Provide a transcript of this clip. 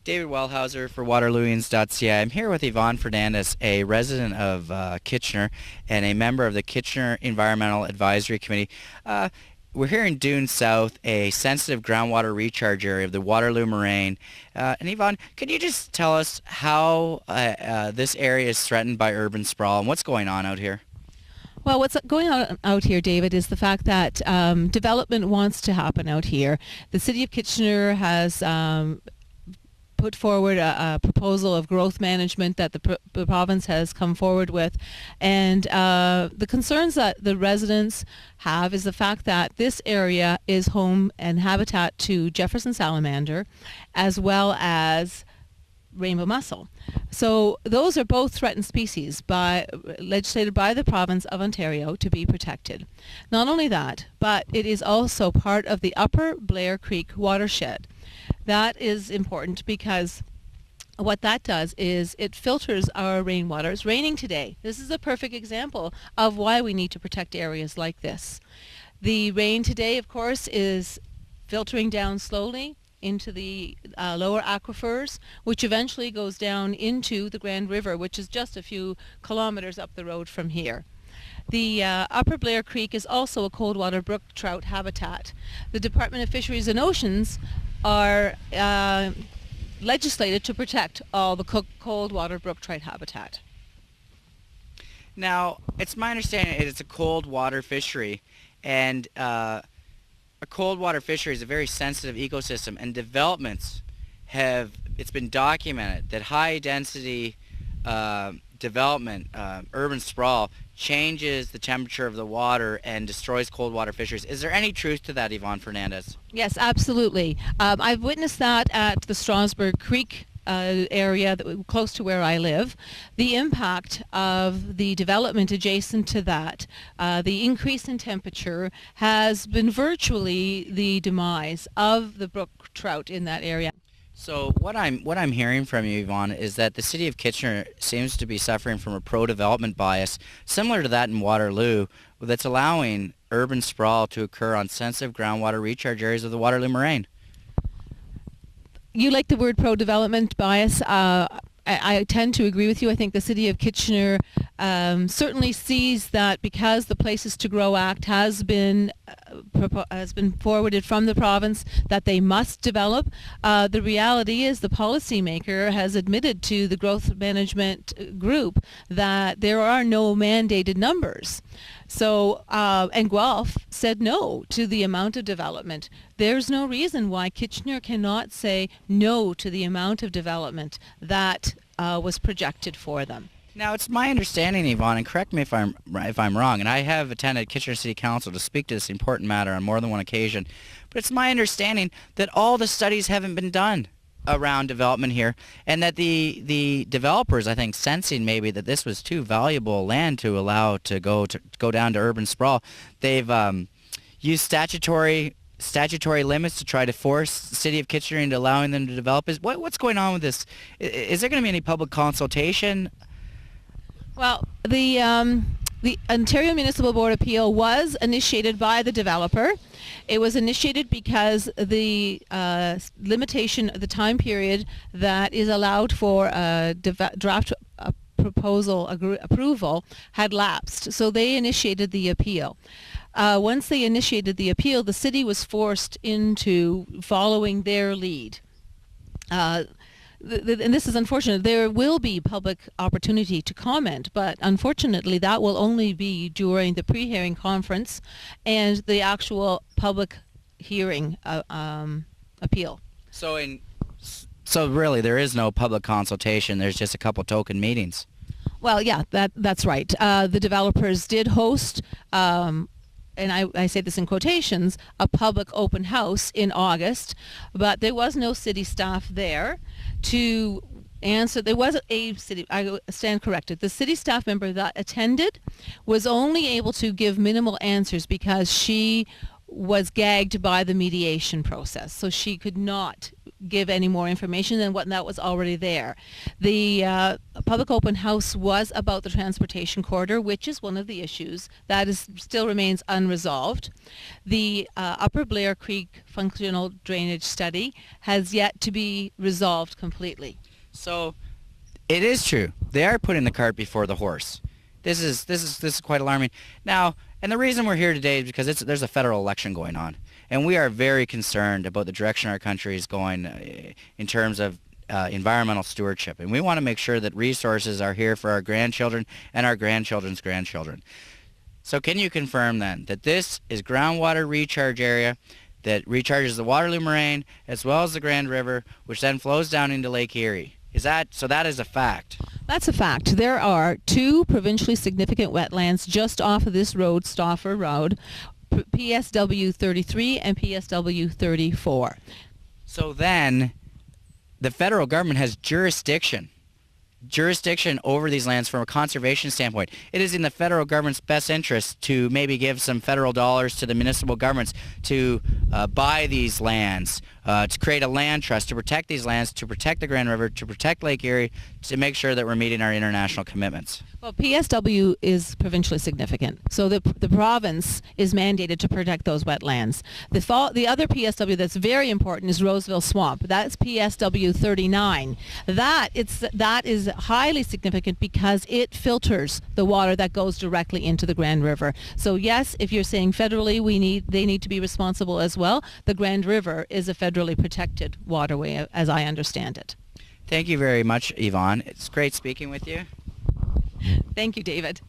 David Wellhauser for Waterlooians.ca. I'm here with Yvonne Fernandez, a resident of Kitchener and a member of the Kitchener Environmental Advisory Committee. We're here in Doon South, a sensitive groundwater recharge area of the Waterloo Moraine. And Yvonne, could you just tell us how this area is threatened by urban sprawl and what's going on out here? Well, what's going on out here, David, is the fact that development wants to happen out here. The City of Kitchener has put forward a proposal of growth management that the province has come forward with, and the concerns that the residents have is the fact that this area is home and habitat to Jefferson salamander as well as rainbow mussel. So those are both threatened species legislated by the province of Ontario to be protected. Not only that, but it is also part of the upper Blair Creek watershed. That is important because what that does is it filters our rainwater. It's raining today. This is a perfect example of why we need to protect areas like this. The rain today, of course, is filtering down slowly into the lower aquifers, which eventually goes down into the Grand River, which is just a few kilometers up the road from here. The upper Blair Creek is also a cold water brook trout habitat. The Department of Fisheries and Oceans are legislated to protect all the cold water brook trout habitat. Now, it's my understanding it's a cold water fishery, and a cold water fishery is a very sensitive ecosystem, and developments it's been documented that high density development, urban sprawl, changes the temperature of the water and destroys cold water fisheries. Is there any truth to that, Yvonne Fernandez? Yes, absolutely. I've witnessed that at the Strasburg Creek area close to where I live. The impact of the development adjacent to that, the increase in temperature, has been virtually the demise of the brook trout in that area. So what I'm hearing from you, Yvonne, is that the City of Kitchener seems to be suffering from a pro-development bias, similar to that in Waterloo, that's allowing urban sprawl to occur on sensitive groundwater recharge areas of the Waterloo Moraine. You like the word pro-development bias. I tend to agree with you. I think the City of Kitchener certainly sees that because the Places to Grow Act has been forwarded from the province that they must develop. The reality is the policymaker has admitted to the growth management group that there are no mandated numbers. So, and Guelph said no to the amount of development. There's no reason why Kitchener cannot say no to the amount of development that was projected for them. Now, it's my understanding, Yvonne, and correct me if I'm wrong, and I have attended Kitchener City Council to speak to this important matter on more than one occasion, but it's my understanding that all the studies haven't been done around development here, and that the developers, I think, sensing maybe that this was too valuable land to allow to go down to urban sprawl, they've used statutory limits to try to force the City of Kitchener into allowing them to develop. What's going on with this? Is there going to be any public consultation? Well, the Ontario Municipal Board appeal was initiated by the developer. It was initiated because the limitation, the time period that is allowed for draft proposal approval had lapsed. So they initiated the appeal. Once they initiated the appeal, the city was forced into following their lead. And this is unfortunate. There will be public opportunity to comment, but unfortunately that will only be during the pre-hearing conference and the actual public hearing appeal. So really there is no public consultation, there's just a couple token meetings. Well, yeah, that's right. The developers did host, and I say this in quotations, a public open house in August, but there was no city staff there to answer. There was a city, I stand corrected, the city staff member that attended was only able to give minimal answers because she was gagged by the mediation process, so she could not give any more information than what that was already there. The public open house was about the transportation corridor, which is one of the issues that still remains unresolved. The Upper Blair Creek functional drainage study has yet to be resolved completely. So it is true. They are putting the cart before the horse. This is quite alarming. Now, and the reason we're here today is because there's a federal election going on, and we are very concerned about the direction our country is going in terms of environmental stewardship, and we want to make sure that resources are here for our grandchildren and our grandchildren's grandchildren. So can you confirm then that this is groundwater recharge area that recharges the Waterloo Moraine as well as the Grand River, which then flows down into Lake Erie? So that is a fact? That's a fact. There are 2 provincially significant wetlands just off of this road, Stauffer Road, PSW 33 and PSW 34. So then the federal government has jurisdiction over these lands from a conservation standpoint. It is in the federal government's best interest to maybe give some federal dollars to the municipal governments to buy these lands, to create a land trust, to protect these lands, to protect the Grand River, to protect Lake Erie, to make sure that we're meeting our international commitments. Well, PSW is provincially significant, so the province is mandated to protect those wetlands. The other PSW that's very important is Roseville Swamp. That's PSW 39. That is highly significant because it filters the water that goes directly into the Grand River. So yes, if you're saying federally they need to be responsible as well, the Grand River is a federally protected waterway as I understand it. Thank you very much, Yvonne. It's great speaking with you. Thank you, David.